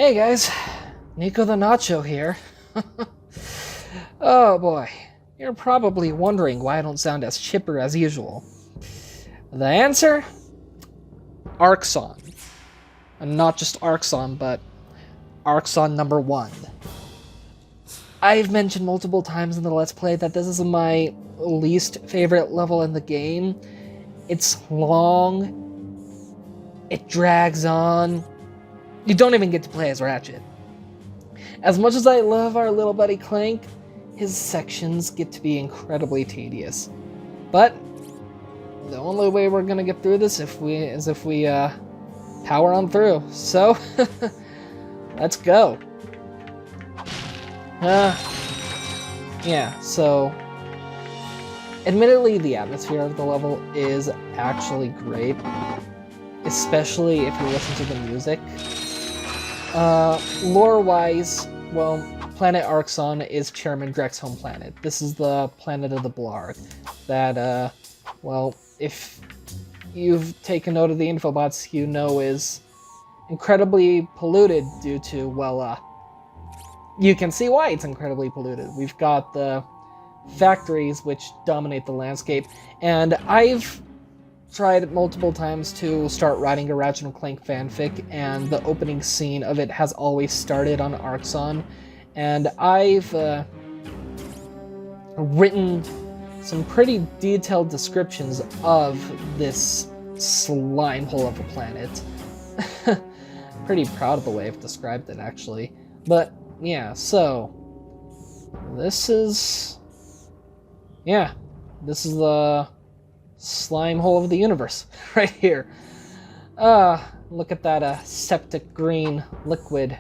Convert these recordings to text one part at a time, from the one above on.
Hey guys, Nico the Nacho here. Oh boy, you're probably wondering why I don't sound as chipper as usual. The answer? Orxon. And not just Orxon, but Orxon number 1. I've mentioned multiple times in the Let's Play that this is my least favorite level in the game. It's long, it drags on. You don't even get to play as Ratchet. As much as I love our little buddy Clank, his sections get to be incredibly tedious. But the only way we're gonna get through this is if we power on through. So let's go. Yeah, so admittedly the atmosphere of the level is actually great, especially if you listen to the music. Lore-wise, well, planet Orxon is Chairman Drek's home planet. This is the planet of the Blarg that, well, if you've taken note of the infobots, you know is incredibly polluted due to, well, you can see why it's incredibly polluted. We've got the factories which dominate the landscape, and I've tried multiple times to start writing a Ratchet Clank fanfic, and the opening scene of it has always started on Orxon, and I've written some pretty detailed descriptions of this slime hole of a planet. Pretty proud of the way I've described it, actually. But yeah, so this is the slime hole of the universe right here. Look at that septic green liquid.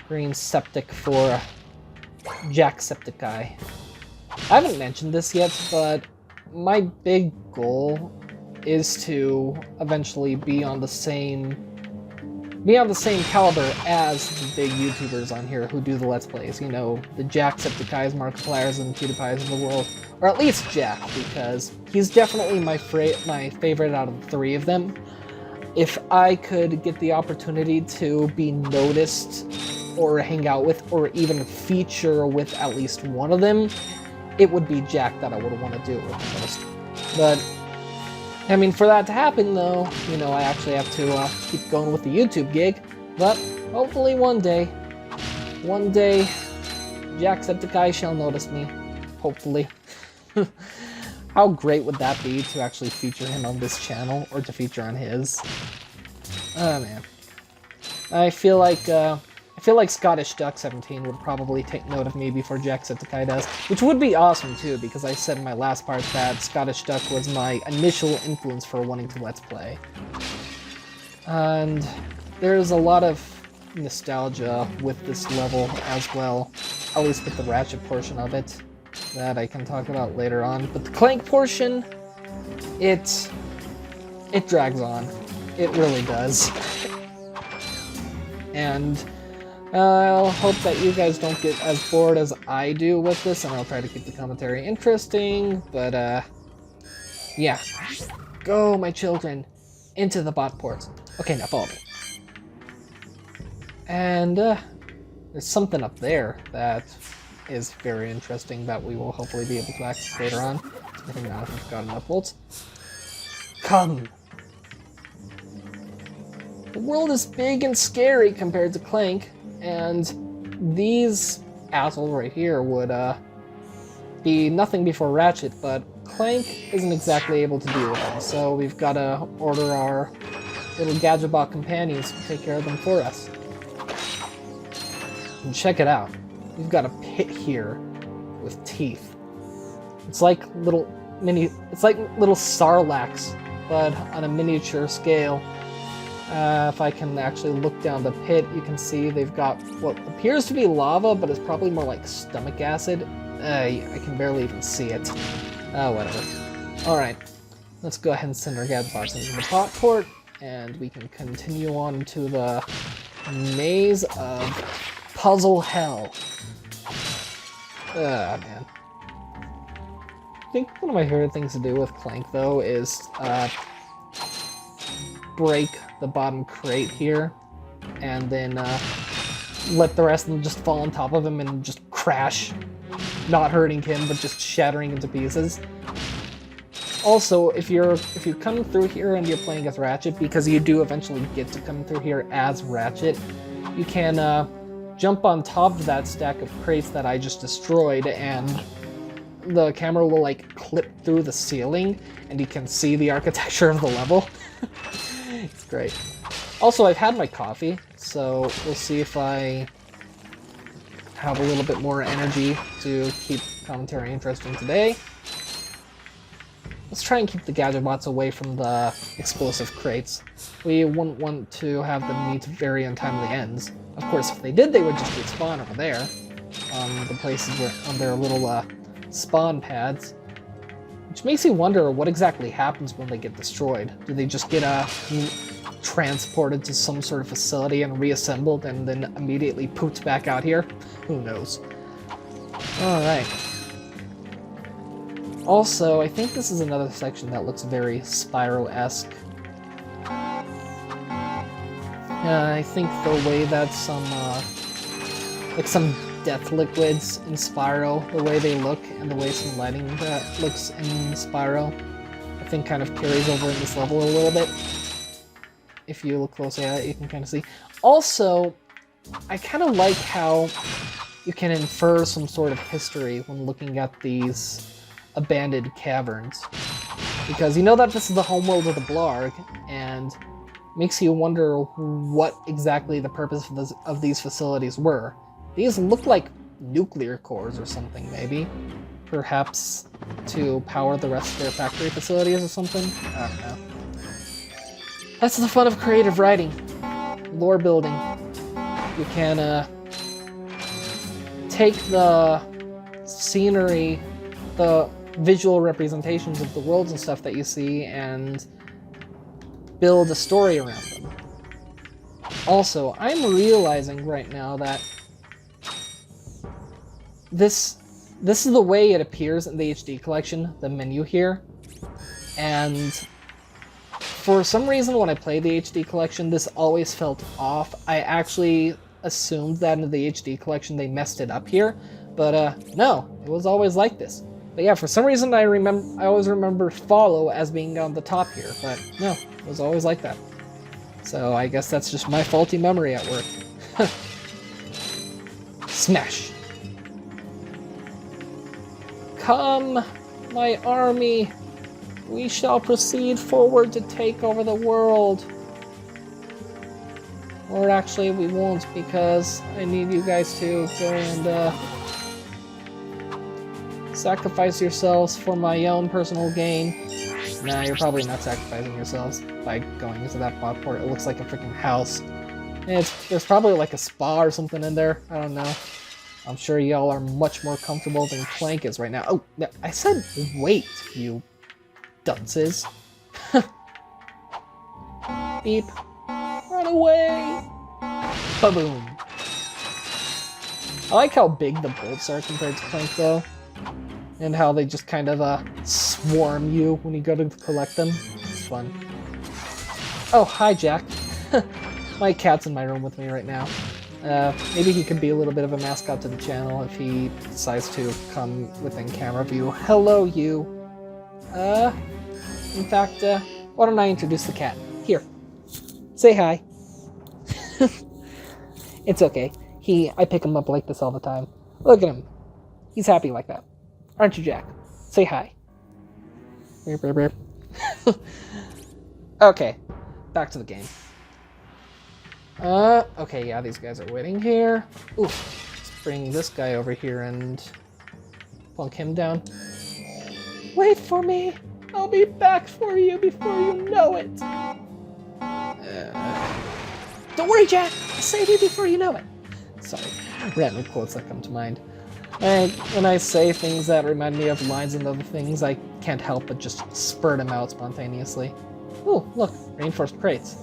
Green septic for Jacksepticeye. I haven't mentioned this yet, but my big goal is to eventually be on the same caliber as the big YouTubers on here who do the Let's Plays. You know, the Jacksepticeye's, Markipliers, and PewDiePies of the world. Or at least Jack, because he's definitely my favorite out of the three of them. If I could get the opportunity to be noticed, or hang out with, or even feature with at least one of them, it would be Jack that I would want to do it with the most. But I mean, for that to happen, though, you know, I actually have to keep going with the YouTube gig. But hopefully one day, Jacksepticeye shall notice me. Hopefully. How great would that be to actually feature him on this channel, or to feature on his? Oh man, I feel like Scottish Duck 17 would probably take note of me before Jacksepticeye does, which would be awesome too, because I said in my last part that Scottish Duck was my initial influence for wanting to Let's Play. And there's a lot of nostalgia with this level as well, at least with the Ratchet portion of it, that I can talk about later on. But the Clank portion, it drags on. It really does. And I'll hope that you guys don't get as bored as I do with this, and I'll try to keep the commentary interesting, but yeah. Go, my children, into the bot ports. Okay, now follow me. And there's something up there that is very interesting that we will hopefully be able to access later on. I think now I've got enough bolts. Come! The world is big and scary compared to Clank, and these assholes right here would be nothing before Ratchet, but Clank isn't exactly able to deal with them, so we've got to order our little Gadgetbot companions to take care of them for us. And check it out. We've got a pit here with teeth. It's like little Sarlaccs, but on a miniature scale. If I can actually look down the pit, you can see they've got what appears to be lava, but it's probably more like stomach acid. I can barely even see it. Whatever. Alright, let's go ahead and send our Gadbots into the bot port, and we can continue on to the maze of puzzle hell. Man. I think one of my favorite things to do with Clank, though, is break the bottom crate here and then let the rest of them just fall on top of him and just crash, not hurting him, but just shattering into pieces. Also, if you come through here and you're playing as Ratchet, because you do eventually get to come through here as Ratchet, you can jump on top of that stack of crates that I just destroyed, and the camera will like clip through the ceiling, and you can see the architecture of the level. It's great. Also, I've had my coffee, so we'll see if I have a little bit more energy to keep commentary interesting today. Let's try and keep the gadget bots away from the explosive crates. We wouldn't want to have them meet very untimely ends. Of course, if they did, they would just respawn over there, on the places where on their little spawn pads. Which makes you wonder what exactly happens when they get destroyed. Do they just get transported to some sort of facility and reassembled and then immediately pooped back out here? Who knows? Alright. Also, I think this is another section that looks very Spyro-esque. I think the way that some death liquids in Spyro, the way they look, and the way some lighting that looks in Spyro, I think kind of carries over in this level a little bit. If you look closely at it, you can kind of see. Also, I kind of like how you can infer some sort of history when looking at these abandoned caverns. Because you know that this is the homeworld of the Blarg, and makes you wonder what exactly the purpose of these facilities were. These look like nuclear cores or something, maybe. Perhaps to power the rest of their factory facilities or something? I don't know. That's the fun of creative writing. Lore building. You can take the scenery, the visual representations of the worlds and stuff that you see, and build a story around them. Also, I'm realizing right now that this is the way it appears in the HD collection, the menu here, and for some reason when I played the HD collection, this always felt off. I actually assumed that in the HD collection they messed it up here, but no, it was always like this. But yeah, for some reason I always remember follow as being on the top here, but no, it was always like that. So I guess that's just my faulty memory at work. Smash! Come, my army! We shall proceed forward to take over the world. Or actually, we won't, because I need you guys to go and sacrifice yourselves for my own personal gain. Nah, you're probably not sacrificing yourselves by going into that bot port. It looks like a freaking house. There's probably like a spa or something in there. I don't know. I'm sure y'all are much more comfortable than Clank is right now. Oh, I said wait, you dunces. Beep. Run away! Ba-boom. I like how big the bolts are compared to Clank, though. And how they just kind of swarm you when you go to collect them. It's fun. Oh, hi, Jack. My cat's in my room with me right now. Maybe he could be a little bit of a mascot to the channel if he decides to come within camera view. Hello, you. In fact, why don't I introduce the cat? Here. Say hi. It's okay. I pick him up like this all the time. Look at him. He's happy like that. Aren't you, Jack? Say hi. Okay. Back to the game. Okay, yeah, these guys are waiting here. Ooh, let's bring this guy over here and plunk him down. Wait for me! I'll be back for you before you know it! Don't worry, Jack! I'll save you before you know it! Sorry, random quotes that come to mind. And when I say things that remind me of lines and other things, I can't help but just spurt them out spontaneously. Ooh, look, reinforced crates.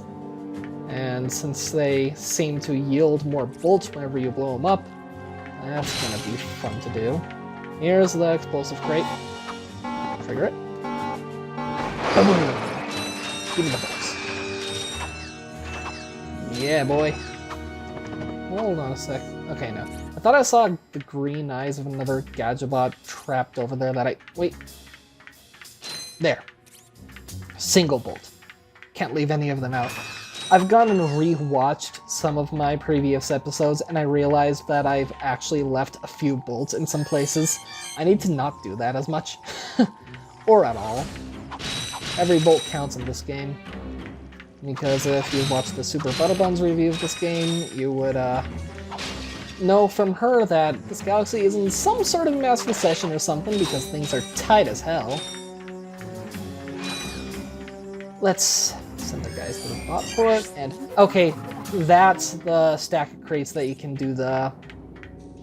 And since they seem to yield more bolts whenever you blow them up, that's gonna be fun to do. Here's the explosive crate. Trigger it. Boom! Give me the bolts. Yeah, boy. Hold on a sec. Okay, no. I thought I saw the green eyes of another Gadgetbot trapped over there that I... Wait. There. Single bolt. Can't leave any of them out. I've gone and re-watched some of my previous episodes, and I realized that I've actually left a few bolts in some places. I need to not do that as much. Or at all. Every bolt counts in this game. Because if you watched the Super Buttlebuns review of this game, you would know from her that this Galaxy is in some sort of mass recession or something, because things are tight as hell. Let's send the guys to the bot for it, and okay, that's the stack of crates that you can do the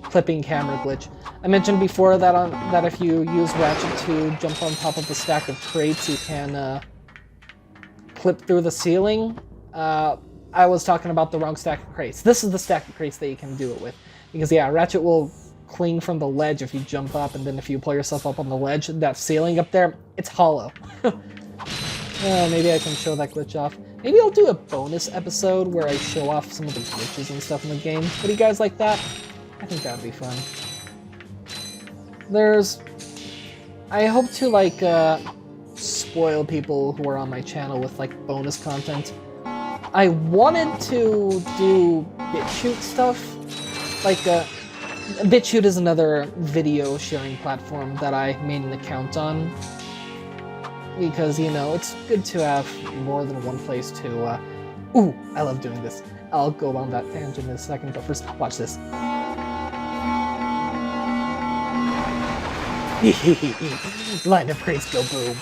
clipping camera glitch. I mentioned before that that if you use Ratchet to jump on top of a stack of crates, you can clip through the ceiling. I was talking about the wrong stack of crates. This is the stack of crates that you can do it with. Because yeah, Ratchet will cling from the ledge if you jump up, and then if you pull yourself up on the ledge, that ceiling up there, it's hollow. Maybe I can show that glitch off. Maybe I'll do a bonus episode where I show off some of the glitches and stuff in the game. What do you guys like that? I think that'd be fun. I hope to like spoil people who are on my channel with like bonus content. I wanted to do BitChute stuff. Like BitChute is another video sharing platform that I made an account on. Because, you know, it's good to have more than one place to, ooh, I love doing this. I'll go on that tangent in a second, but first, watch this. Line of crates go boom.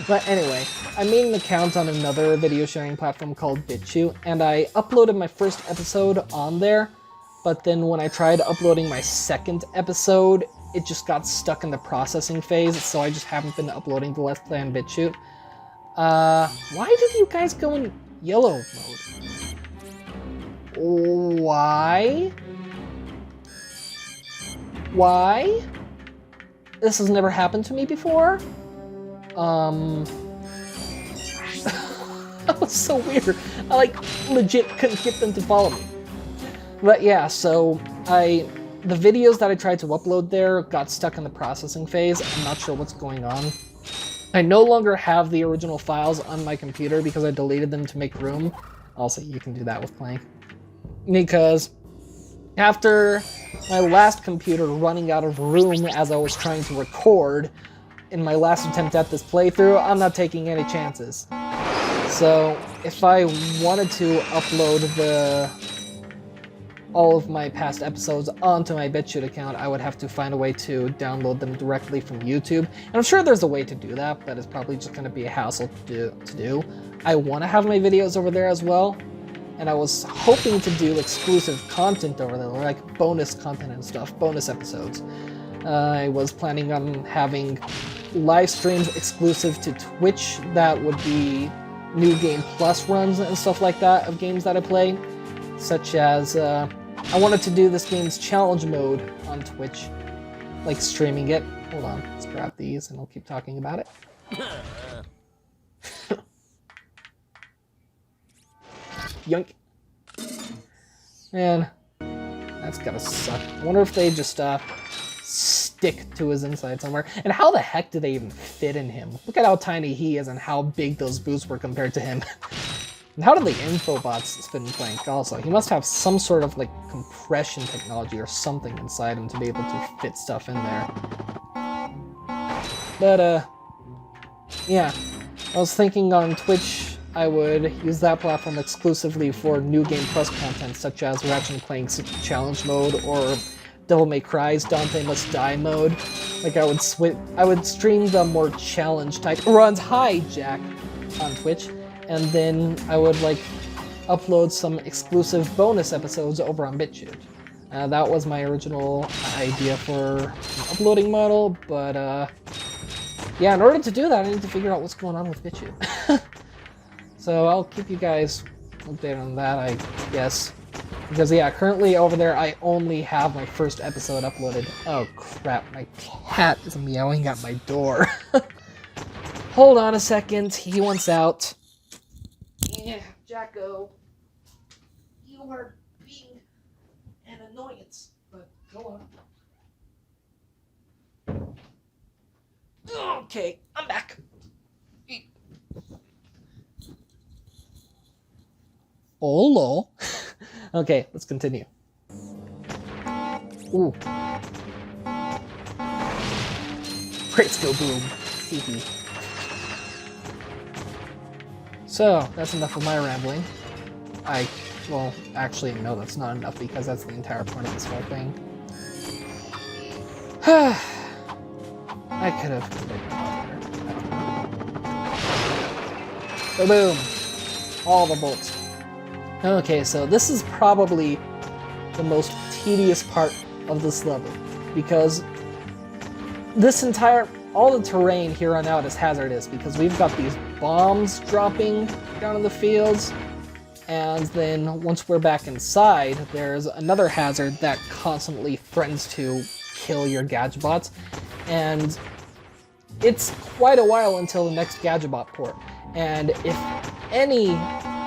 But anyway, I made an account on another video sharing platform called BitChute, and I uploaded my first episode on there, but then when I tried uploading my second episode, it just got stuck in the processing phase, so I just haven't been uploading the Let's Play on BitChute. Why did you guys go in yellow mode? Why? Why? This has never happened to me before? That was so weird. I, like, legit couldn't get them to follow me. But yeah, so the videos that I tried to upload there got stuck in the processing phase. I'm not sure what's going on. I no longer have the original files on my computer because I deleted them to make room. Also, you can do that with Clank. Because after my last computer running out of room as I was trying to record in my last attempt at this playthrough, I'm not taking any chances. So if I wanted to upload all of my past episodes onto my BitChute account, I would have to find a way to download them directly from YouTube. And I'm sure there's a way to do that, but it's probably just going to be a hassle to do. I want to have my videos over there as well, and I was hoping to do exclusive content over there, like bonus content and stuff, bonus episodes. I was planning on having live streams exclusive to Twitch that would be New Game Plus runs and stuff like that of games that I play, such as I wanted to do this game's challenge mode on Twitch, like streaming it. Hold on, let's grab these and I'll keep talking about it. Yoink. Man, that's gotta suck. I wonder if they just stick to his inside somewhere. And how the heck do they even fit in him? Look at how tiny he is and how big those boots were compared to him. And how did the infobots fit in Clank also? He must have some sort of like compression technology or something inside him to be able to fit stuff in there. But yeah, I was thinking on Twitch I would use that platform exclusively for New Game Plus content, such as Ratchet Clank's challenge mode or Devil May Cry's Dante Must Die mode. Like I would stream the more challenge type runs Jack on Twitch. And then I would like upload some exclusive bonus episodes over on BitChute. That was my original idea for an uploading model, but yeah, in order to do that, I need to figure out what's going on with BitChute. So I'll keep you guys updated on that, I guess. Because yeah, currently over there I only have my first episode uploaded. Oh crap, my cat is meowing at my door. Hold on a second, he wants out. Yeah, Jacko, you are being annoyance, but go on. Okay, I'm back. Oh, lol. Okay, let's continue. Ooh. Crates go boom. So, that's enough of my rambling. Well, actually, no, that's not enough because that's the entire point of this whole thing. I could have better. Boom! All the bolts. Okay, so this is probably the most tedious part of this level because all the terrain here on out is hazardous because we've got these bombs dropping down in the fields, and then once we're back inside, there's another hazard that constantly threatens to kill your Gadgetbots, and it's quite a while until the next Gadgetbot port, and if any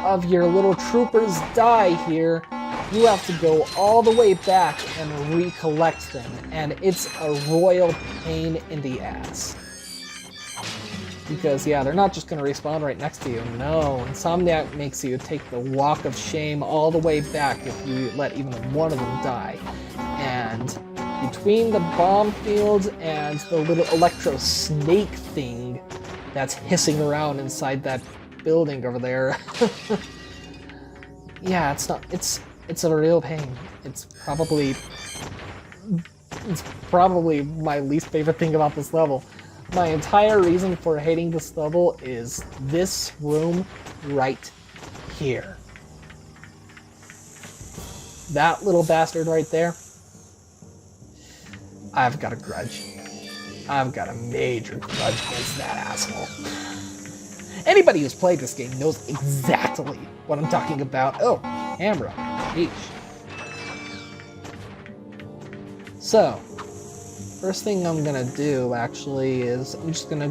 of your little troopers die here, you have to go all the way back and recollect them, and it's a royal pain in the ass. Because, yeah, they're not just going to respawn right next to you. No, Insomniac makes you take the walk of shame all the way back if you let even one of them die. And between the bomb fields and the little electro snake thing that's hissing around inside that building over there, yeah, it's a real pain. It's probably my least favorite thing about this level. My entire reason for hating this level is this room right here. That little bastard right there, I've got a grudge. I've got a major grudge against that asshole. Anybody who's played this game knows exactly what I'm talking about. Oh, camera. Eesh. So, first thing I'm gonna do actually is I'm just gonna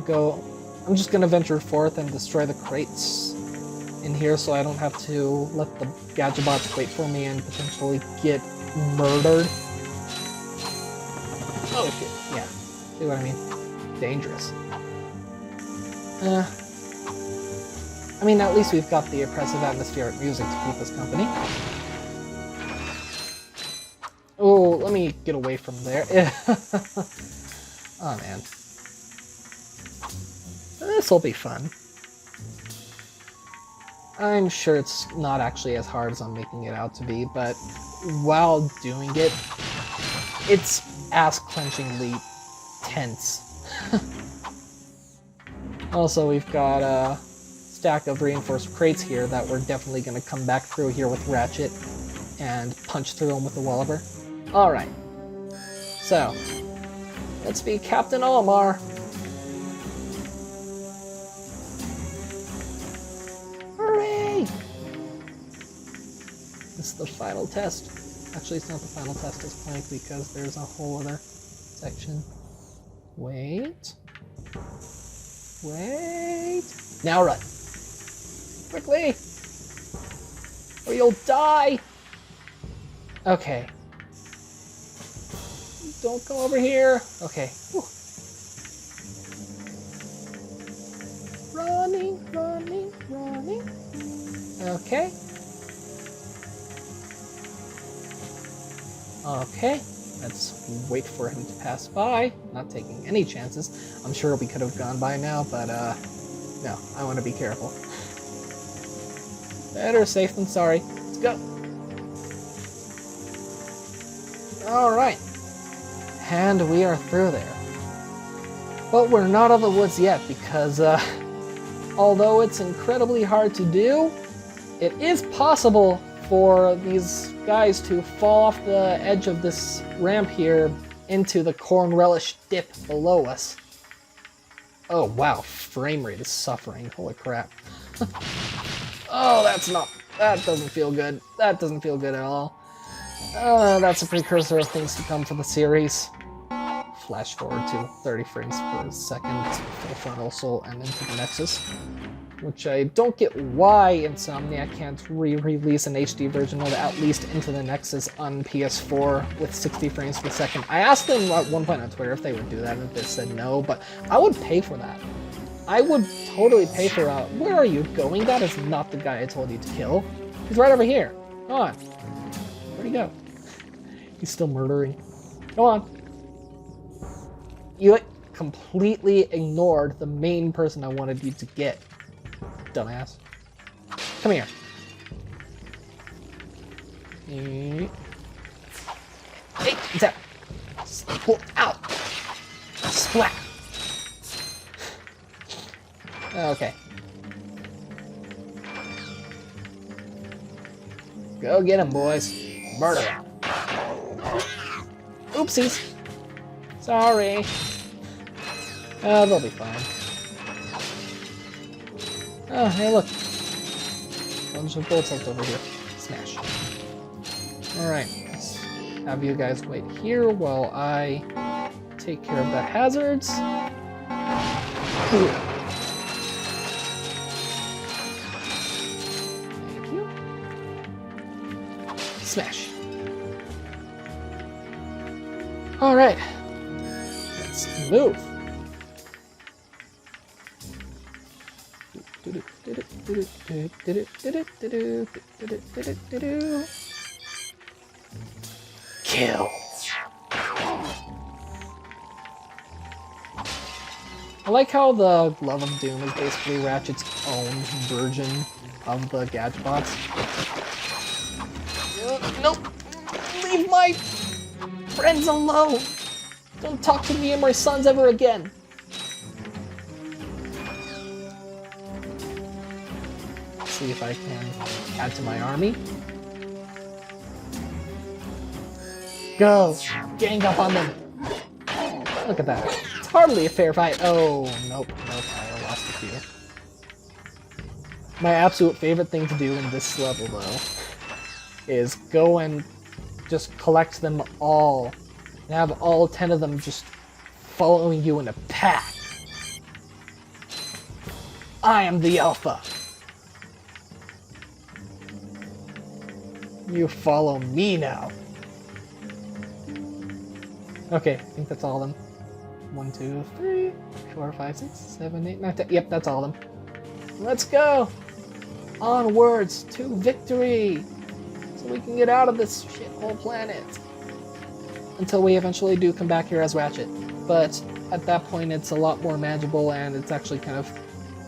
venture forth and destroy the crates in here so I don't have to let the Gadgetbots wait for me and potentially get murdered. Oh shit, yeah. See what I mean? Dangerous. I mean, at least we've got the oppressive atmospheric music to keep us company. Oh, let me get away from there. Oh man. This'll be fun. I'm sure it's not actually as hard as I'm making it out to be, but while doing it, it's ass-clenchingly tense. Also, we've got a stack of reinforced crates here that we're definitely going to come back through here with Ratchet and punch through them with the Welp. Alright, so let's be Captain Olimar. Hooray! This is the final test. Actually, it's not the final test, it's blank because there's a whole other section. Wait. Now run. Quickly! Or you'll die! Okay. Don't come over here. Okay. Whew. Running. Okay. Okay. Let's wait for him to pass by. Not taking any chances. I'm sure we could have gone by now, but no, I want to be careful. Better safe than sorry. Let's go. Alright. And we are through there. But we're not out of the woods yet because, although it's incredibly hard to do, it is possible for these guys to fall off the edge of this ramp here into the corn relish dip below us. Oh wow, frame rate is suffering. Holy crap. Oh, that doesn't feel good. That doesn't feel good at all. That's a precursor of things to come for the series. Flash forward to 30 frames per second for the frontal soul and into the Nexus. which I don't get why Insomniac can't re-release an HD version of at least Into the Nexus on PS4 with 60 frames per second. I asked them at one point on Twitter if they would do that, and they said no, but I would pay for that. I would totally pay for where are you going? That is not the guy I told you to kill. He's right over here. Come on. Where'd he go? He's still murdering. Go on. You completely ignored the main person I wanted you to get. Dumbass. Come here. Hey, it's out. Pull out. Splat. Okay. Go get him, boys. Murder him. Oopsies. Sorry. They'll be fine. Oh, hey, look. Bunch of bullets left over here. Smash. Alright, let's have you guys wait here while I take care of the hazards. Thank you. Smash. Alright. Let's move. Kill. I like how the Glove of Doom is basically Ratchet's own version of the gadget bots. Nope! Leave my friends alone! Don't talk to me and my sons ever again! Let's see if I can add to my army. Go! Gang up on them! Look at that. It's hardly a fair fight. Oh, nope, I lost a few. My absolute favorite thing to do in this level, though, is go and just collect them all. And have all 10 of them just following you in a pack. I am the Alpha. You follow me now. Okay, I think that's all of them. 1, 2, 3, 4, 5, 6, 7, 8, 9, 10. Yep, that's all of them. Let's go! Onwards to victory! So we can get out of this shithole planet. Until we eventually do come back here as Ratchet. But at that point, it's a lot more manageable, and it's actually kind of...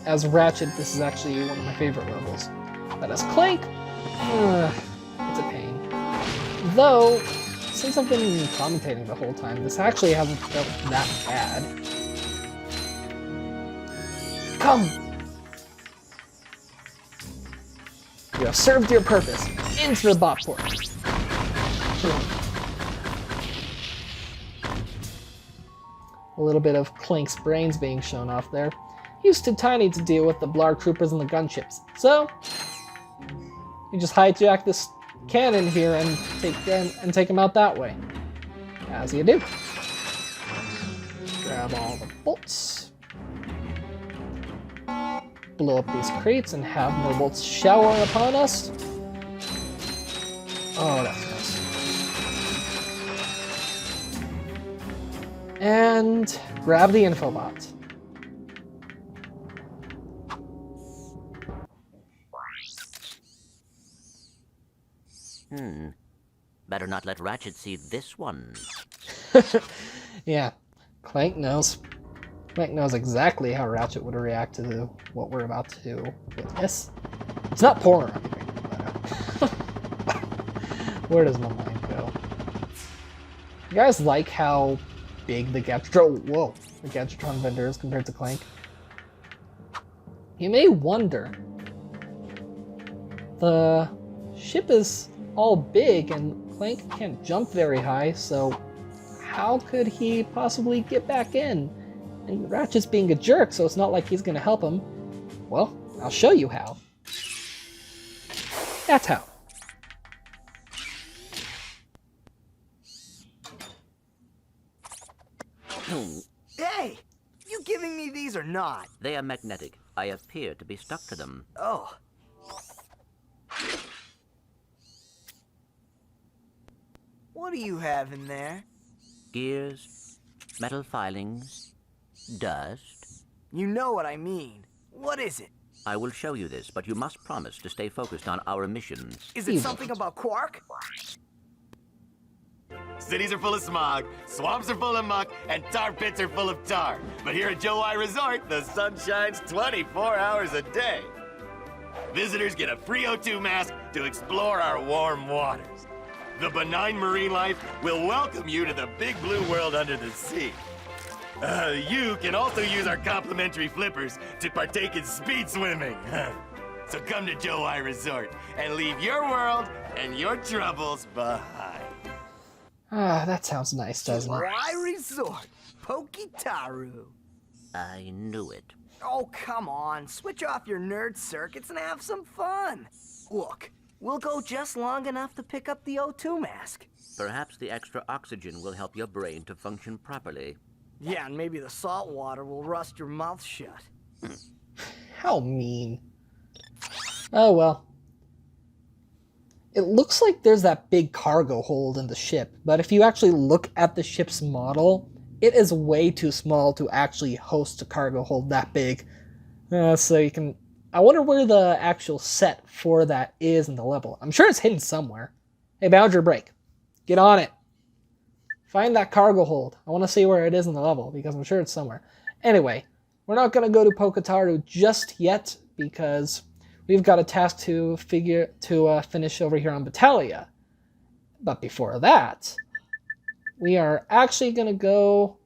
As Ratchet, this is actually one of my favorite levels. But as Clank, it's a pain. Though, since I've been commentating the whole time, this actually hasn't felt that bad. Come! You have served your purpose. Into the bot port. A little bit of Clank's brains being shown off there. He's too tiny to deal with the Blarg troopers and the gunships. So, you just hijack this cannon here and take him out that way. As you do. Grab all the bolts. Blow up these crates and have more bolts shower upon us. Oh, that's nice. And grab the infobot. Better not let Ratchet see this one. Yeah, Clank knows. Clank knows exactly how Ratchet would react to what we're about to witness. It's not porn or anything, but where does my mind go? You guys like how big the Gadgetron vendor is compared to Clank? You may wonder, the ship is all big and Clank can't jump very high, so how could he possibly get back in? And Ratchet's being a jerk, so it's not like he's gonna help him. Well, I'll show you how. That's how. Hey! You giving me these or not? They are magnetic. I appear to be stuck to them. Oh. What do you have in there? Gears, metal filings, dust. You know what I mean. What is it? I will show you this, but you must promise to stay focused on our missions. Is it something about Quark? Cities are full of smog, swamps are full of muck, and tar pits are full of tar. But here at Joe I Resort, the sun shines 24 hours a day. Visitors get a free O2 mask to explore our warm waters. The benign marine life will welcome you to the big blue world under the sea. You can also use our complimentary flippers to partake in speed swimming. So come to Joe I Resort and leave your world and your troubles behind. Ah, that sounds nice, doesn't it? Foray Resort, Pokitaru. I knew it. Oh, come on. Switch off your nerd circuits and have some fun. Look, we'll go just long enough to pick up the O2 mask. Perhaps the extra oxygen will help your brain to function properly. Yeah, and maybe the salt water will rust your mouth shut. How mean. Oh, well. It looks like there's that big cargo hold in the ship, but if you actually look at the ship's model, it is way too small to actually host a cargo hold that big. So you can... I wonder where the actual set for that is in the level. I'm sure it's hidden somewhere. Hey, Boundary Break. Get on it. Find that cargo hold. I want to see where it is in the level, because I'm sure it's somewhere. Anyway, we're not going to go to Pokitaru just yet, because we've got a task to finish over here on Battalia. But before that, we are actually going to go...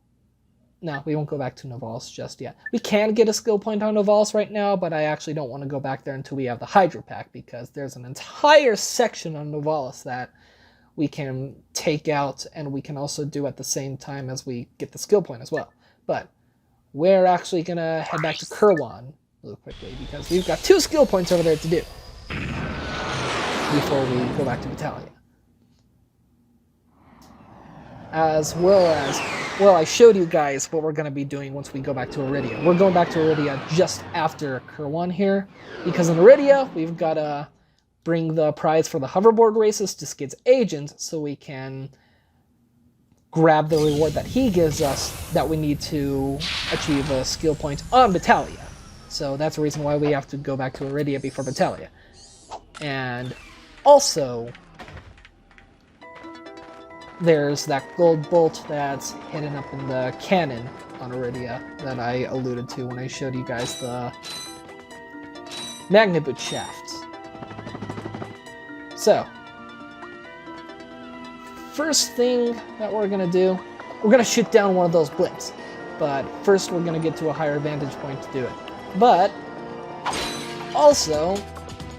No, we won't go back to Novalis just yet. We can get a skill point on Novalis right now, but I actually don't want to go back there until we have the Hydro Pack, because there's an entire section on Novalis that we can take out, and we can also do at the same time as we get the skill point as well. But we're actually going to head back to Kirwan real quickly, because we've got 2 skill points over there to do before we go back to Battalia. As well as, well, I showed you guys what we're going to be doing once we go back to Iridia. We're going back to Iridia just after Kirwan here, because in Iridia, we've got to bring the prize for the hoverboard races to Skid's agent, so we can grab the reward that he gives us that we need to achieve a skill point on Battalia. So that's the reason why we have to go back to Iridia before Battalia. And also, there's that gold bolt that's hidden up in the cannon on Iridia that I alluded to when I showed you guys the Magnaboot shaft. So, first thing that we're going to do, we're going to shoot down one of those blimps. But first we're going to get to a higher vantage point to do it. But, also,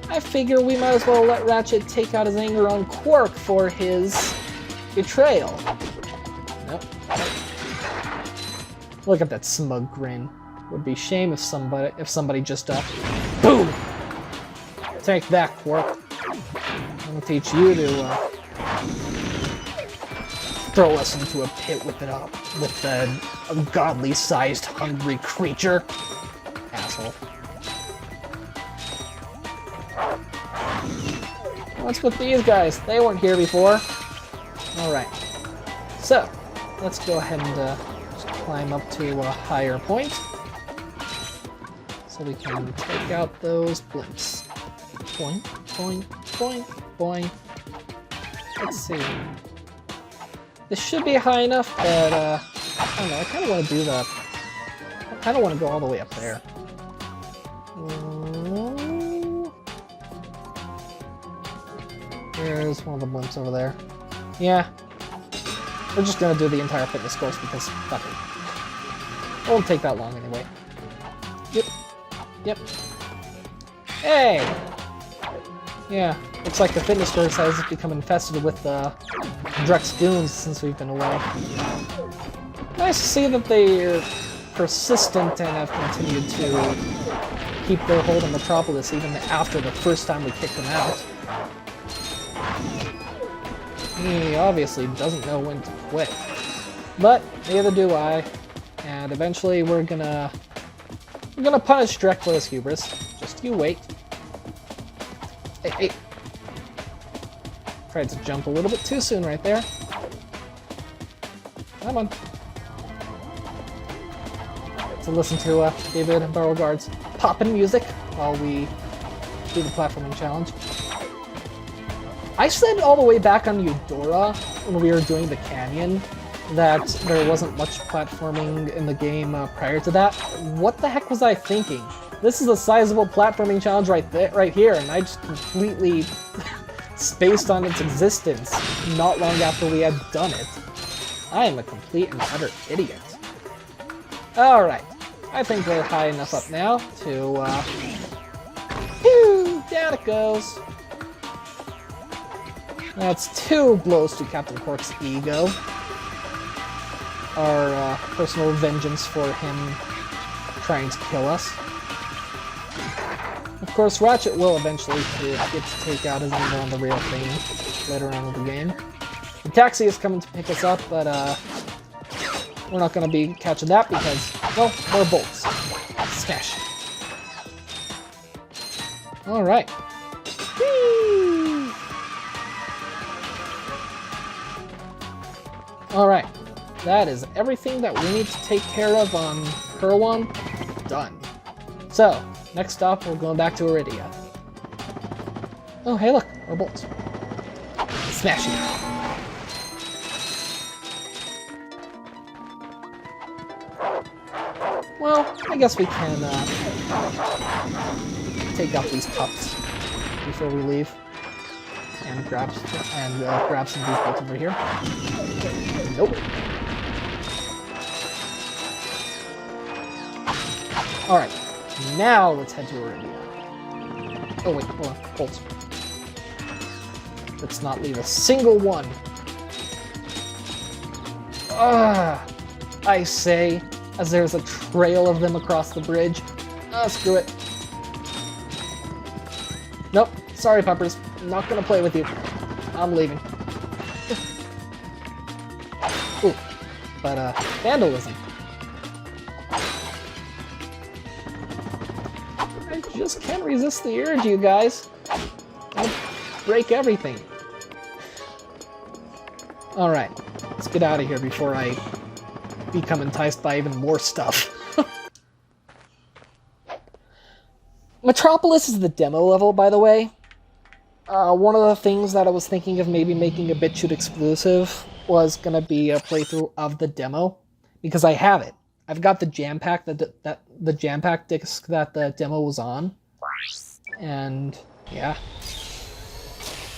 I figure we might as well let Ratchet take out his anger on Quark for his betrayal. Nope. Look at that smug grin. Would be a shame if somebody just boom! Take that, Quark. I'm gonna teach you to throw us into a pit with a ungodly-sized, hungry creature. Asshole. What's with these guys? They weren't here before. Alright. So, let's go ahead and just climb up to a higher point, so we can take out those blimps. Boing, boing, boing, boing. Let's see. This should be high enough, but I don't know, I kind of want to do that. I kind of want to go all the way up there. There's one of the blimps over there. Yeah. We're just gonna do the entire fitness course because fuck it. It won't take that long anyway. Yep. Yep. Hey! Yeah, looks like the fitness course has become infested with Drex goons since we've been away. Nice to see that they're persistent and have continued to keep their hold on Metropolis even after the first time we kicked them out. He obviously doesn't know when to quit. But neither do I. And eventually we're gonna We're gonna punish Drek for his hubris. Just you wait. Hey, hey. Tried to jump a little bit too soon right there. Come on. To listen to David Beauregard's poppin' music while we do the platforming challenge. I said all the way back on Eudora when we were doing the canyon that there wasn't much platforming in the game prior to that. What the heck was I thinking? This is a sizable platforming challenge right here, and I just completely spaced on its existence not long after we had done it. I am a complete and utter idiot. Alright, I think we're high enough up now to, whew, down it goes. That's 2 blows to Captain Cork's ego. Our personal vengeance for him trying to kill us. Of course, Ratchet will eventually get to take out his anger on the real thing later on in the game. The taxi is coming to pick us up, but we're not going to be catching that because, well, we're bolts. Smash. Alright. Alright. That is everything that we need to take care of on Kerwan. Done. So, next stop, we're going back to Iridia. Oh, hey look, our bolts. Smash it. Well, I guess we can take out these pups before we leave. And grab some of these bolts over here. Nope. Alright, now let's head to Iridia. Oh wait, hold on, bolts. Let's not leave a single one. I say, as there's a trail of them across the bridge. Screw it. Nope, sorry puppers, I'm not gonna play with you. I'm leaving. Ooh, but vandalism. I just can't resist the urge, you guys. I'll break everything. Alright, let's get out of here before I become enticed by even more stuff. Metropolis is the demo level, by the way. One of the things that I was thinking of maybe making a BitChute exclusive was gonna be a playthrough of the demo, because I have it. I've got the jam pack the jam pack disc that the demo was on, and yeah,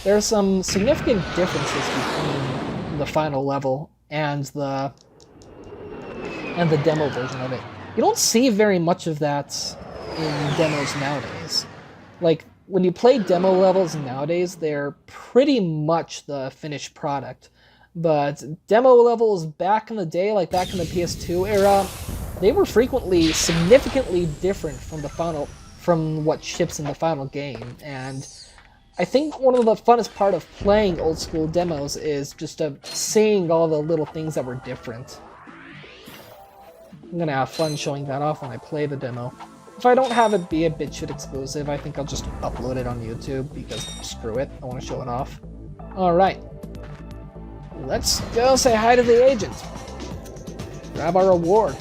there's some significant differences between the final level and the demo version of it. You don't see very much of that in demos nowadays. Like, when you play demo levels nowadays, they're pretty much the finished product. But demo levels back in the day, like back in the PS2 era, they were frequently significantly different from what ships in the final game. And I think one of the funnest part of playing old school demos is just seeing all the little things that were different. I'm gonna have fun showing that off when I play the demo. If I don't have it be a BitChute exclusive, I think I'll just upload it on YouTube, because screw it, I want to show it off. Alright. Let's go say hi to the agent. Grab our reward.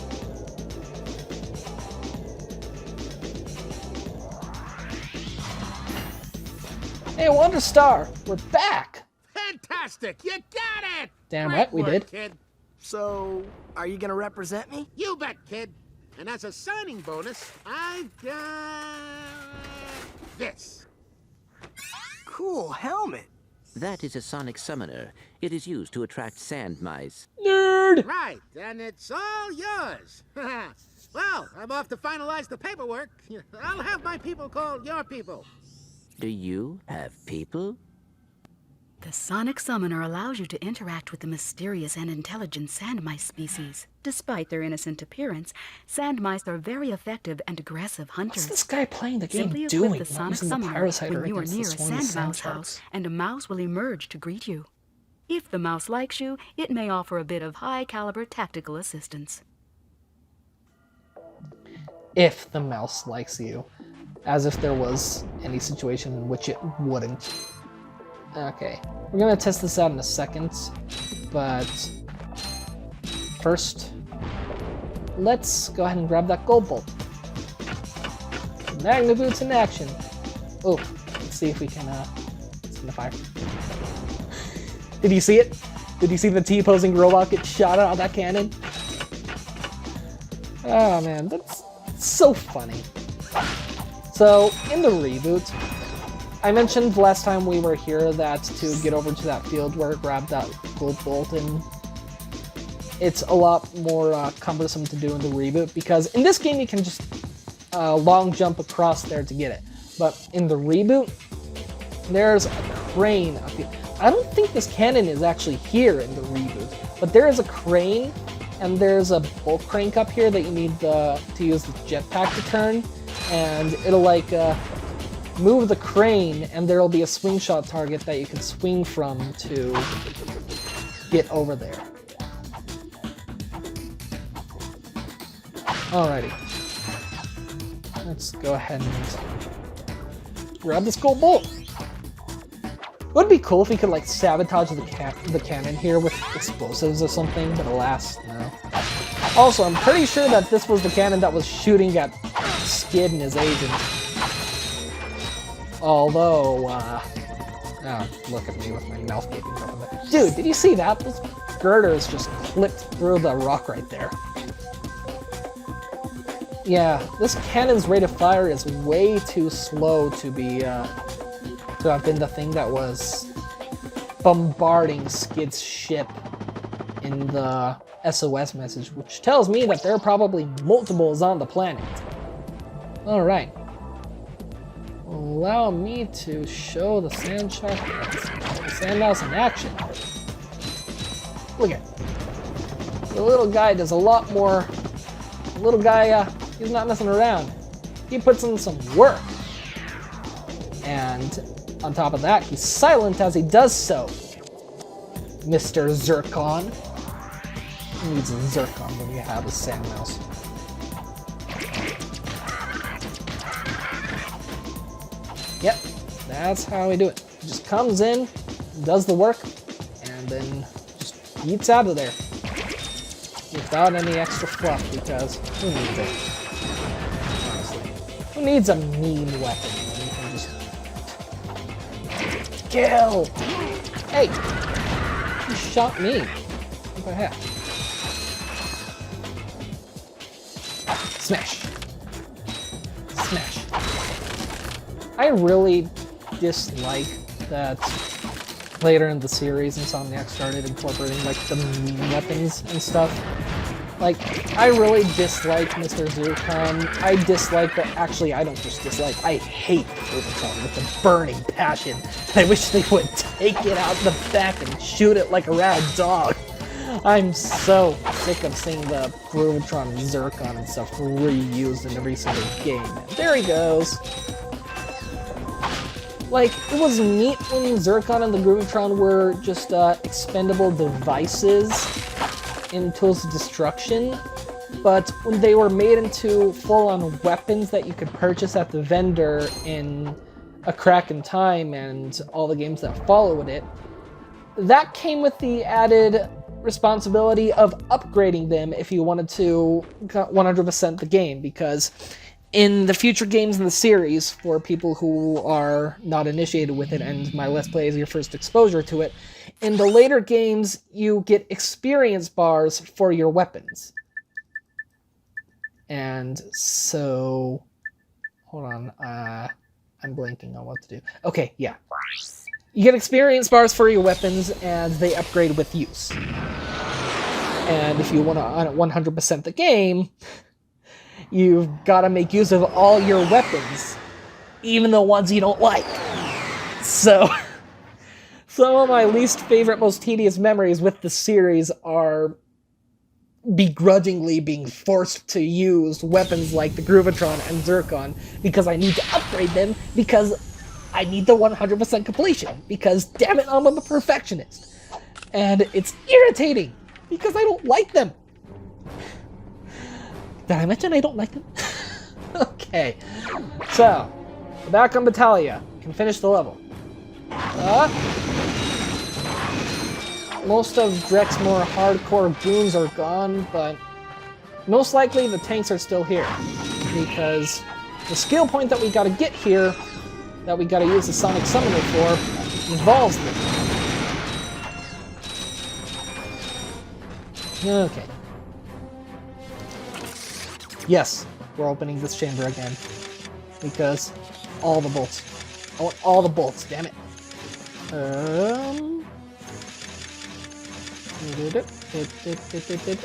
Hey, Wonder Star, we're back! Fantastic! You got it! Damn right we did. Kid. So, are you gonna represent me? You bet, kid. And as a signing bonus, I've got this. Cool helmet. That is a sonic summoner. It is used to attract sand mice. Nerd! Right, and it's all yours. Well, I'm off to finalize the paperwork. I'll have my people call your people. Do you have people? The sonic summoner allows you to interact with the mysterious and intelligent sand mice species. Despite their innocent appearance, sand mice are very effective and aggressive hunters. What's this guy playing the game Simply doing? equip the sonic Using the summoner parasiter when you are against near the a swarming sand mouse sharks. house, and a mouse will emerge to greet you. If the mouse likes you, it may offer a bit of high-caliber tactical assistance. if the mouse likes you, as if there was any situation in which it wouldn't. Okay, we're gonna test this out in a second, but first, let's go ahead and grab that gold bolt. Magna boots in action. Oh, let's see if we can, it's gonna fire. Did you see it? Did you see the T-posing robot get shot out of that cannon? Oh man, that's so funny. So, in the reboot, I mentioned last time we were here that to get over to that field where it grabbed that gold bolt, and it's a lot more cumbersome to do in the reboot, because in this game you can just long jump across there to get it. But in the reboot, there's a crane up here. I don't think this cannon is actually here in the reboot, but there is a crane, and there's a bulk crank up here that you need to use the jetpack to turn, and it'll like move the crane, and there'll be a swing shot target that you can swing from to get over there. Alrighty. Let's go ahead and grab this gold bolt. It would be cool if we could like sabotage the cannon here with explosives or something, but alas, no. Also, I'm pretty sure that this was the cannon that was shooting at Skid and his agent. Although, oh, look at me with my mouth gaping open. Dude, did you see that? Those girders just clipped through the rock right there. Yeah, this cannon's rate of fire is way too slow to be, to have been the thing that was bombarding Skid's ship in the SOS message, which tells me that there are probably multiples on the planet. Alright. Allow me to show the sand mouse in action. Look at it. The little guy does a lot more. The little guy, he's not messing around. He puts in some work. And on top of that, he's silent as he does so. Mr. Zircon. Who needs a Zircon when you have a sand mouse? Yep, that's how we do it. He just comes in, does the work, and then just yeets out of there. Without any extra fluff, because who needs it? Honestly. Who needs a mean weapon when you can just kill? Hey! You shot me. What the heck? Smash. Smash. I really dislike that later in the series Insomniac started incorporating like the mean weapons and stuff. Like, I really dislike Mr. Zircon. I dislike the, actually I don't just dislike, I hate Rubicon with a burning passion. I wish they would take it out the back and shoot it like a rad dog. I'm so sick of seeing the Groovitron Zircon and stuff reused in every single game. There he goes. Like, it was neat when Zircon and the Groovitron were just expendable devices in Tools of Destruction, but when they were made into full-on weapons that you could purchase at the vendor in A Crack in Time and all the games that followed it, that came with the added responsibility of upgrading them if you wanted to 100% the game, because in the future games in the series, for people who are not initiated with it, and my Let's Play is your first exposure to it, in the later games, you get experience bars for your weapons. And so, hold on, I'm blanking on what to do. Okay, yeah. You get experience bars for your weapons, and they upgrade with use. And if you want to 100% the game, you've got to make use of all your weapons, even the ones you don't like. So, some of my least favorite, most tedious memories with the series are begrudgingly being forced to use weapons like the Groovitron and Zircon because I need to upgrade them because I need the 100% completion, because damn it, I'm a perfectionist. And it's irritating because I don't like them. Did I mention I don't like them? Okay, so back on Battalia. Can finish the level. Most of Drek's more hardcore goons are gone, but most likely the tanks are still here because the skill point that we gotta get here, that we gotta use the Sonic Summoner for, involves them. Okay. Yes, we're opening this chamber again. Because all the bolts. I want all the bolts, damn it.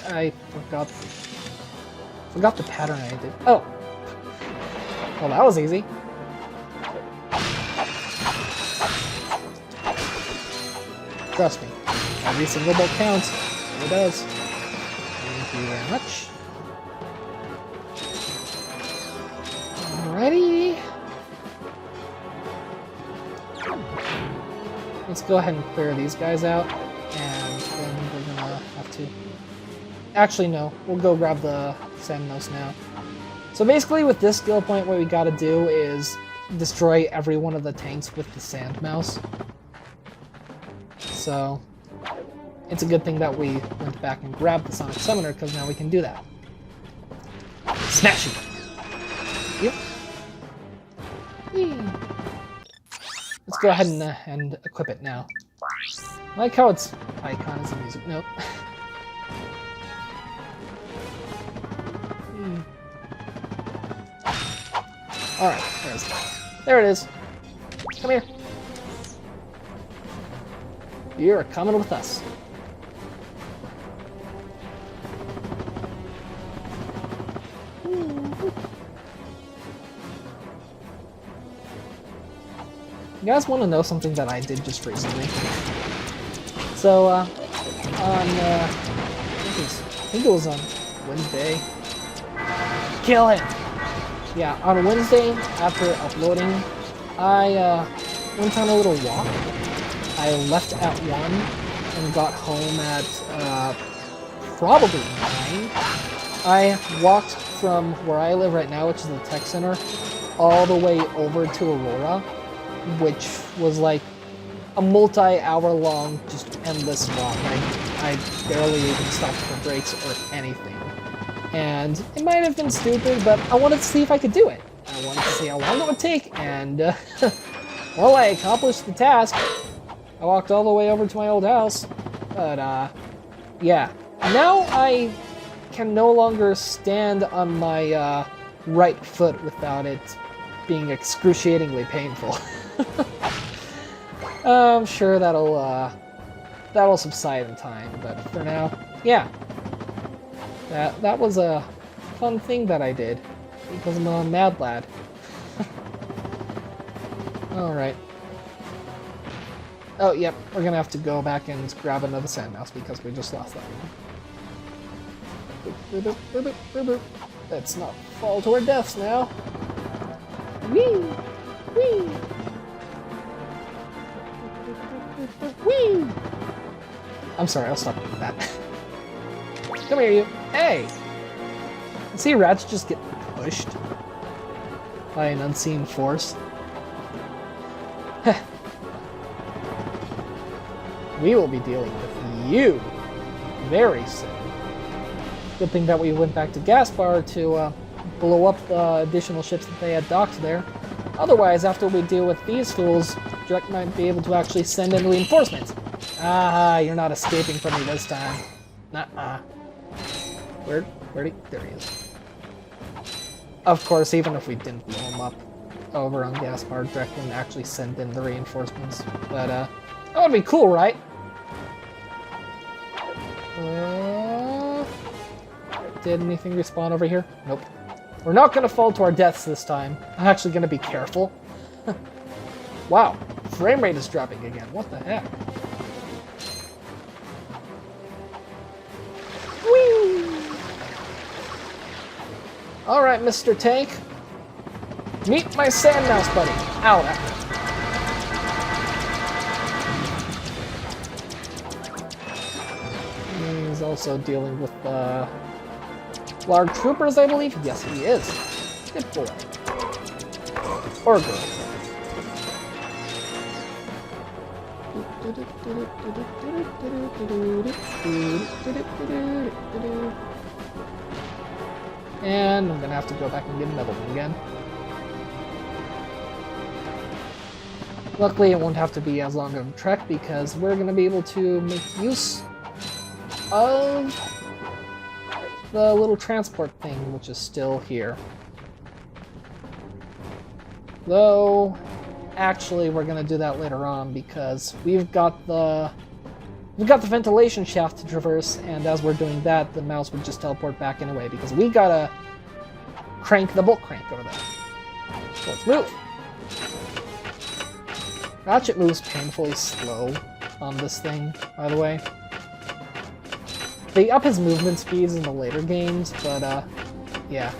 I forgot the pattern I did. Oh. Well, that was easy. Trust me, every single bolt counts. It does. Thank you very much. Alrighty. Let's go ahead and clear these guys out, and then we're gonna have to... Actually, no. We'll go grab the sand mouse now. So basically, with this skill point, what we gotta do is destroy every one of the tanks with the sand mouse. So it's a good thing that we went back and grabbed the Sonic Summoner, because now we can do that. Smash it! Yep. Whee. Let's go ahead and equip it now. I like how its icon is a music note. Alright, there it is. Come here. You're coming with us. You guys want to know something that I did just recently? So, I think it was on Wednesday. Kill him! Yeah, on Wednesday, after uploading, I went on a little walk. I left at 1 and got home at probably 9. I walked from where I live right now, which is the tech center, all the way over to Aurora, which was like a multi-hour long, just endless walk. I barely even stopped for breaks or anything. And it might have been stupid, but I wanted to see if I could do it. I wanted to see how long it would take, and well, I accomplished the task. I walked all the way over to my old house, but yeah. Now I can no longer stand on my right foot without it being excruciatingly painful. I'm sure that'll subside in time, but for now, yeah. That was a fun thing that I did, because I'm a mad lad. Alright. Oh, yep, we're gonna have to go back and grab another sand mouse because we just lost that one. Let's not fall to our deaths now. Whee! Whee! Whee! I'm sorry, I'll stop with that. Come here, you. Hey! See rats just get pushed by an unseen force. We will be dealing with you very soon. Good thing that we went back to Gaspar to blow up the additional ships that they had docked there. Otherwise, after we deal with these fools, Drek might be able to actually send in reinforcements. Ah, you're not escaping from me this time. Nuh-uh. Where'd he? There he is. Of course, even if we didn't blow him up over on Gaspar, Drek wouldn't actually send in the reinforcements. But, that would be cool, right? Did anything respawn over here? Nope. We're not gonna fall to our deaths this time. I'm actually gonna be careful. Wow, frame rate is dropping again. What the heck? Whee! Alright, Mr. Tank. Meet my sand mouse buddy. Ow, that hurt. He's also dealing with large troopers, I believe. Yes, he is. Good boy. Or girl. And I'm gonna have to go back and get another one again. Luckily, it won't have to be as long of a trek because we're gonna be able to make use of the little transport thing, which is still here. Though, actually, we're gonna do that later on because we've got the ventilation shaft to traverse, and as we're doing that, the mouse would just teleport back anyway because we gotta crank the bulk crank over there. So let's move. Ratchet moves painfully slow on this thing, by the way. They up his movement speeds in the later games, but yeah.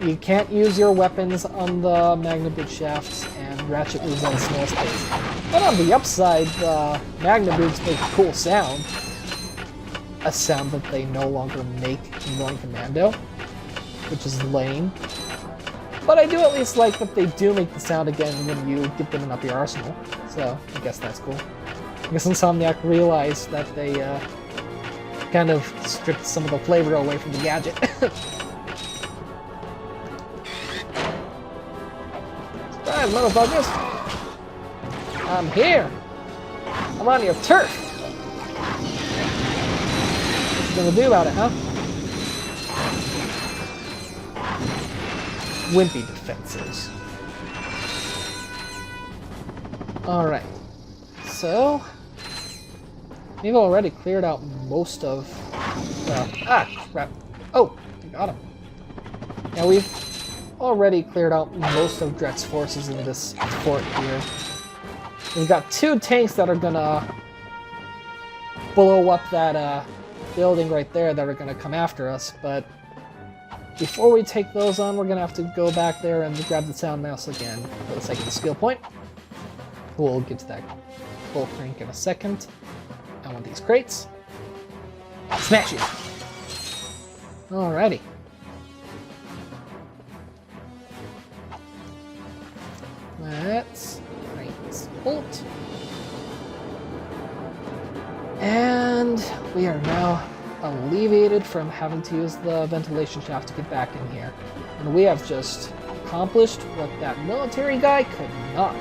You can't use your weapons on the Magna Boot shafts, and Ratchet moves at a snail's pace. But on the upside, the Magna Boots make a cool sound. A sound that they no longer make in Going Commando, which is lame. But I do at least like that they do make the sound again when you get them in Up Your Arsenal, so I guess that's cool. I guess Insomniac realized that they kind of stripped some of the flavor away from the gadget. Surprise, motherfuckers! I'm here! I'm on your turf! What you gonna do about it, huh? Wimpy defenses. Alright. So... we've already cleared out most of the... Ah, crap. Oh, I got him. Yeah, we've already cleared out most of Drek's forces in this fort here. We've got 2 tanks that are gonna blow up that building right there that are gonna come after us, but before we take those on, we're gonna have to go back there and grab the sound mouse again for the sake of the skill point. We'll get to that full crank in a second. I want these crates. Smash it! Alrighty. Let's crank this bolt. And we are now alleviated from having to use the ventilation shaft to get back in here. And we have just accomplished what that military guy could not.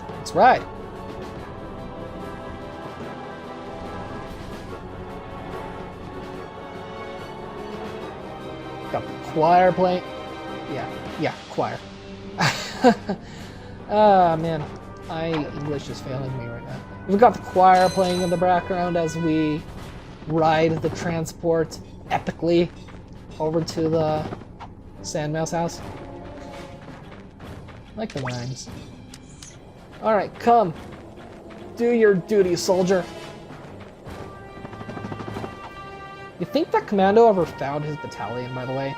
That's right. Got the choir playing. Yeah, choir. Ah, man. English is failing me right now. We've got the choir playing in the background as we ride the transport epically over to the Sandmouse house. I like the rhymes. Alright, come. Do your duty, soldier. You think that Commando ever found his battalion, by the way?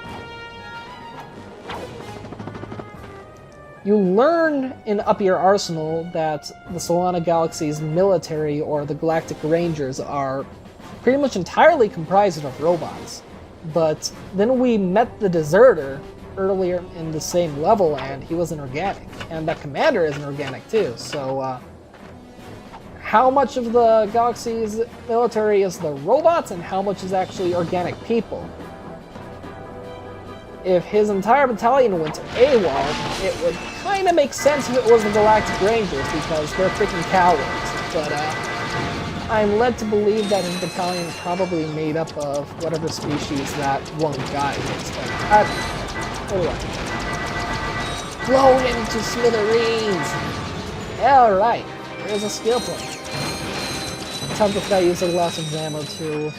You learn in Up Your Arsenal that the Solana Galaxy's military, or the Galactic Rangers, are pretty much entirely comprised of robots. But then we met the Deserter earlier in the same level, and he was an organic. And that commander is an organic too, so how much of the Galaxy's military is the robots, and how much is actually organic people? If his entire battalion went AWOL, it would kind of make sense if it was the Galactic Rangers, because they're freaking cowards. But I'm led to believe that his battalion is probably made up of whatever species that one guy is. But I don't know. Anyway. Blow him to smithereens! Alright, there's a skill point. Time to try using lots of ammo to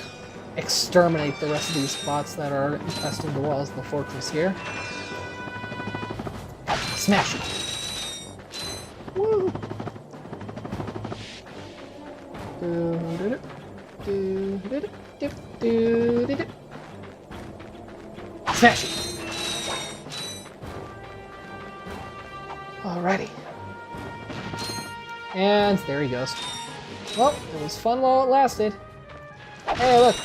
exterminate the rest of these spots that are infesting the walls of the fortress here. Smash it! Woo! Smash it! Alrighty. And there he goes. Well, it was fun while it lasted. Hey, look!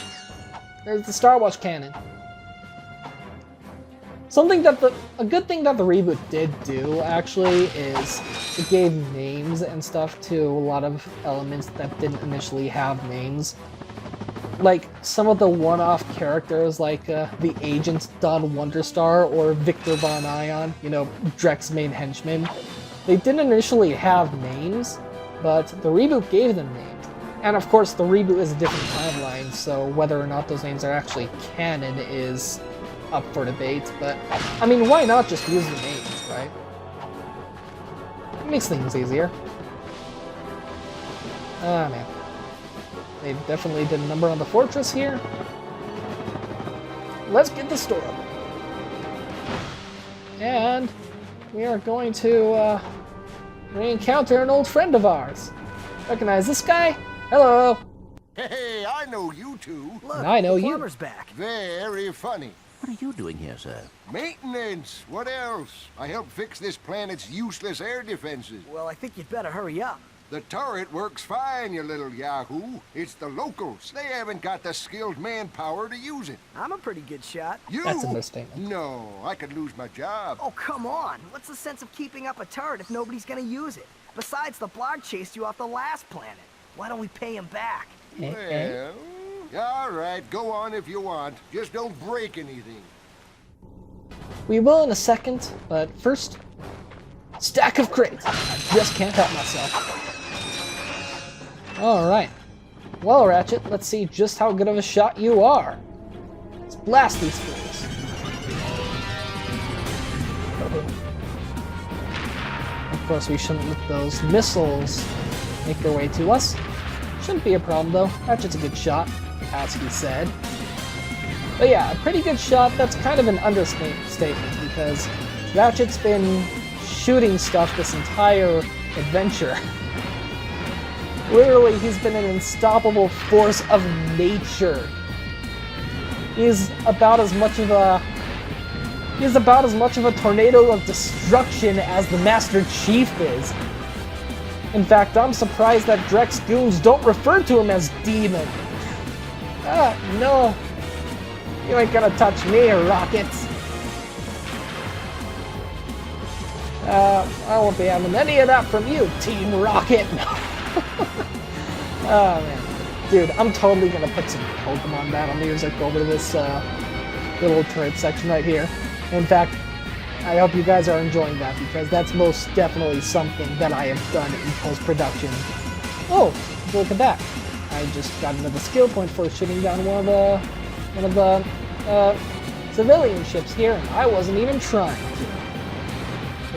There's the Star Watch cannon. Something that a good thing that the reboot did do, actually, is it gave names and stuff to a lot of elements that didn't initially have names. Like, some of the one-off characters, like the Agent Don Wonderstar or Victor Von Ion, you know, Drek's main henchman. They didn't initially have names, but the reboot gave them names. And of course, the reboot is a different timeline, so whether or not those names are actually canon is up for debate, but I mean, why not just use the names, right? It makes things easier. Ah, man. They definitely did a number on the fortress here. Let's get the store open. And we are going to re-encounter an old friend of ours. Recognize this guy? Hello! Hey, I know you two. Look, And I know the you. plumber's back. Very funny. What are you doing here, sir? Maintenance. What else? I help fix this planet's useless air defenses. Well, I think you'd better hurry up. The turret works fine, you little yahoo. It's the locals. They haven't got the skilled manpower to use it. I'm a pretty good shot. You? That's a misstatement. No, I could lose my job. Oh, come on. What's the sense of keeping up a turret if nobody's gonna use it? Besides, the blog chased you off the last planet. Why don't we pay him back? Well, all right, go on if you want. Just don't break anything. We will in a second, but first, stack of crates. I just can't help myself. Alright. Well, Ratchet, let's see just how good of a shot you are. Let's blast these fools. Of course, we shouldn't let those missiles make their way to us. Shouldn't be a problem, though. Ratchet's a good shot, as he said. But yeah, a pretty good shot. That's kind of an understatement, because Ratchet's been shooting stuff this entire adventure. Literally, he's been an unstoppable force of nature. He's about as much of a tornado of destruction as the Master Chief is. In fact, I'm surprised that Drek's goons don't refer to him as Demon. Ah, no. You ain't gonna touch me, Rockets. I won't be having any of that from you, Team Rocket. Oh, man. Dude, I'm totally gonna put some Pokemon battle music over this little turret section right here. In fact, I hope you guys are enjoying that, because that's most definitely something that I have done in post-production. Oh, look at that. I just got another skill point for shooting down one of the civilian ships here, and I wasn't even trying to.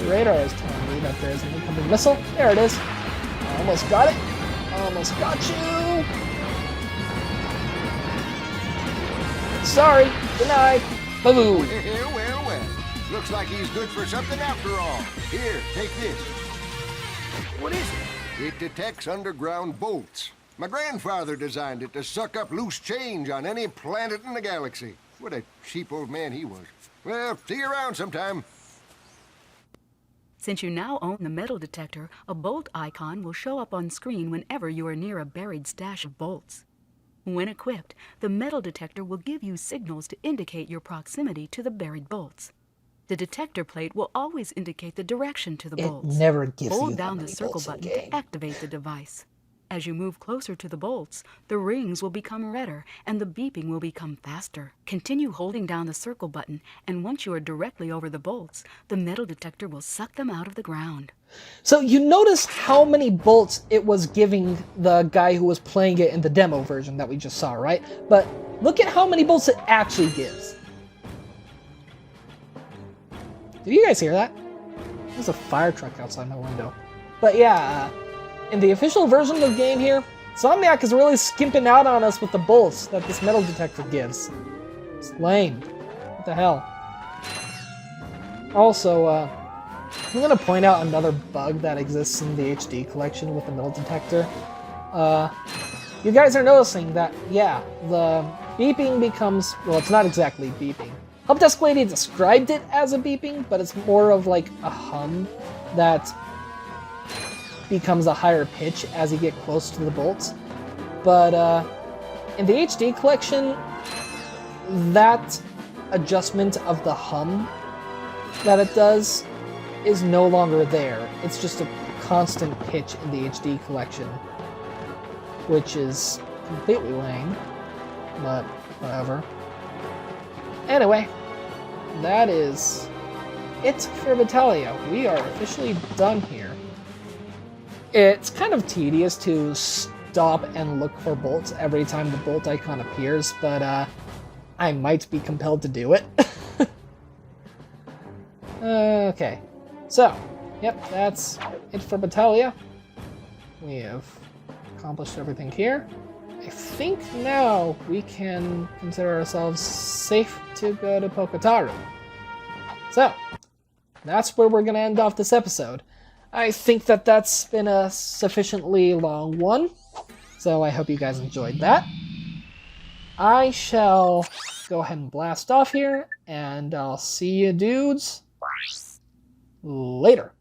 The radar is telling me that there's an incoming missile. There it is. I almost got it. Almost got you. Sorry. Denied. Boo-boo. Well. Looks like he's good for something after all. Here, take this. What is it? It detects underground bolts. My grandfather designed it to suck up loose change on any planet in the galaxy. What a cheap old man he was. Well, see you around sometime. Since you now own the metal detector, a bolt icon will show up on screen whenever you are near a buried stash of bolts. When equipped, the metal detector will give you signals to indicate your proximity to the buried bolts. The detector plate will always indicate the direction to the bolts. It never gives you Hold that down the many circle bolts in button game. to activate the device. As you move closer to the bolts, the rings will become redder and the beeping will become faster. Continue holding down the circle button, and once you are directly over the bolts, the metal detector will suck them out of the ground. So you notice how many bolts it was giving the guy who was playing it in the demo version that we just saw, right? But look at how many bolts it actually gives. Did you guys hear that? There's a fire truck outside my window. But yeah, in the official version of the game here, Insomniac is really skimping out on us with the bolts that this metal detector gives. It's lame. What the hell? Also, I'm going to point out another bug that exists in the HD collection with the metal detector. You guys are noticing that, yeah, the beeping becomes, well, it's not exactly beeping. Help Desk Lady described it as a beeping, but it's more of like a hum that becomes a higher pitch as you get close to the bolts. But in the HD collection, that adjustment of the hum that it does is no longer there. It's just a constant pitch in the HD collection, which is completely lame, but whatever. Anyway, that is it for Battaglia. We are officially done here. It's kind of tedious to stop and look for bolts every time the bolt icon appears, but I might be compelled to do it. Okay, so, yep, that's it for Battaglia. We have accomplished everything here. I think now we can consider ourselves safe to go to Pokotaru. So, that's where we're going to end off this episode. I think that that's been a sufficiently long one, so I hope you guys enjoyed that. I shall go ahead and blast off here, and I'll see you dudes later.